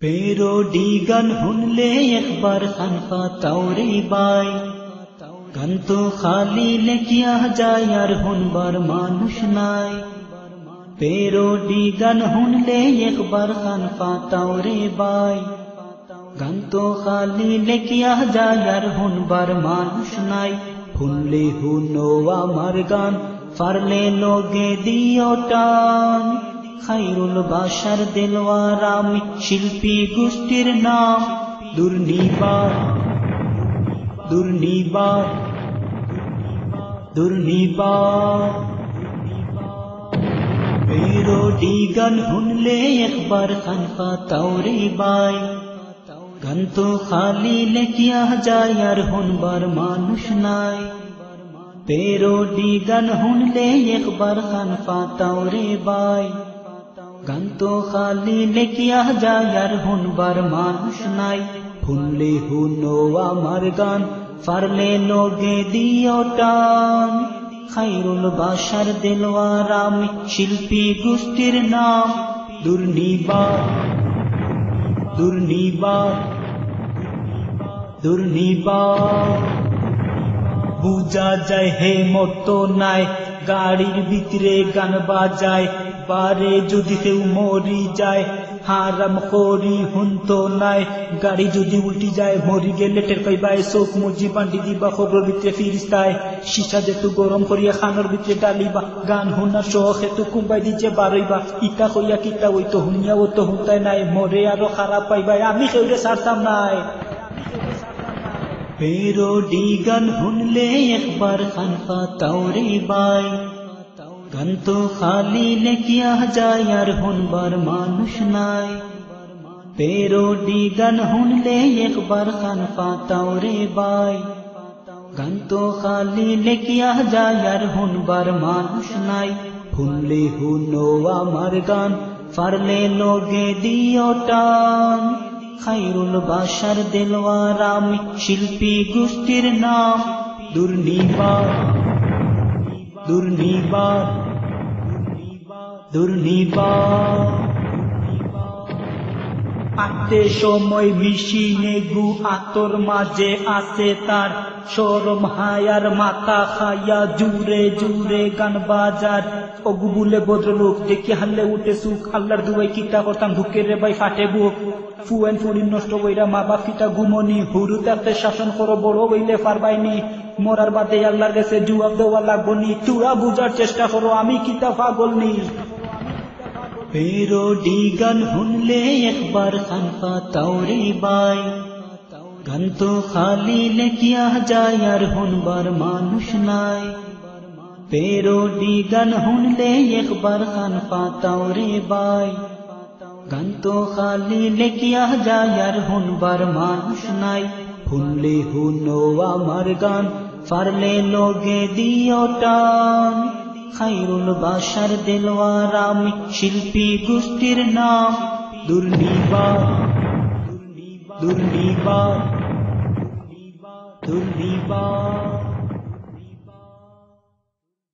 পেরোডি গান শুনলে একবার কান পাতাও রে বাই, গান তো খালি লেখিয়া যায় আর শুনবার মানুষ নাই। পেরোডি গান শুনলে একবার কান পাতাও রে বাই, গান তো খালি লেখিয়া যায় আর শুনবার মানুষ নাই। শুনলে শুনো আমার গান, পারলে লগে দিও টান। খায়রুল বাশার দেলোয়ার আমি, শিল্পী গোষ্ঠীর নাম দুর্নিবার দুর্নিবার দুর্নিবার। পেরোডি গান শুনলে একবার কান পাতাও রে বাই, গান তো খালি লেখিয়া যায় আর শুনবার মানুষ নাই। পেরোডি গান শুনলে একবার কান পাতাও রে বাই, গান তো খালি লেখিয়া যায় আর শুনবার মানুষ নাই। শুনলে শুনো আমার গান, পারলে লগে দিও টান। খায়রুল বাশার দেলোয়ার আমি, শিল্পী গোষ্ঠীর নাম দুর্নিবার দুর্নিবার দুর্নিবার। বুঝা যায় হে মতো নাই, গাড়ির ভিতরে গান বাজায়। বারে যদি কেউ মরি যায়, হারাম করি হুনতো নাই। গাড়ি যদি উল্টি যায়, মরি গেলে টের পাইবাই। চোখ মুজি বান্ডি দিবা খবর ভিতরে ফিরিস্তায়। সিসা যেতু গরম করিয়া খানোর ভিতরে ডালিবা, গান হুনার শখ এতু কুম্বাই দিচ্ছে বারইবা। ইটা কইয়া কিতা ওই তো হুনিয়া ও তো হুনতাই নাই, মরে আরো খারাপ পাইবাই, আমি কেউরে ছাড়তাম নাই। পেরোডি গান শুনলে একবার কান পাতাও রে বাই, গান তো খালি লেখিয়া যায় আর শুনবার মানুষ নাই। পেরোডি গান শুনলে একবার কান পাতাও রে বাই, গান তো খালি লেখিয়া যায় আর শুনবার মানুষ নাই। শুনলে শুনো আমার গান, পারলে লগে দিও টান। খায়রুল বাশার দেলোয়ার আমি, শিল্পী গোষ্ঠীর নাম দুর্নিবার দুর্নিবার দুর্নিবার। আটে সময় মিশিনে গু আতর মাঝে আছে তার, শরম হায়ার মাথা খাইয়া জুড়ে জুড়ে গান বাজার। অগু বলে ভদ্রলোক দেখি হাল্লে উঠে সুখ, আল্লাহর দুয়াই কিতা করতাম ঢুকে রে ভাই ফাটে বুক। ফুয়েন ফুরিন নষ্ট কইরা মা বাপ কিতা ঘুমনি, হুরু তাতে শাসন করো বড় হইলে পারবাইনি। মরার বাদে আল্লাহর কাছে জবাব দেওয়া লাগবনি, তোরা বুঝার চেষ্টা করো আমি কিতা পাগল নি। পেরোডি গান শুনলে একবার কান পাতাও রে বাই, গান তো খালি লেখিয়া যায় আর শুনবার মানুষ নাই। পেরোডি গান শুনলে একবার কান পাতাও রে বাই, গান তো খালি লেখিয়া যায় আর শুনবার মানুষ নাই। শুনলে শুনো আমার গান, পারলে লগে দিও টান। খায়রুল বাশার দেলোয়ার আমি, শিল্পী গোষ্ঠীর নাম দুর্নিবার দুর্নিবার দুর্নিবার।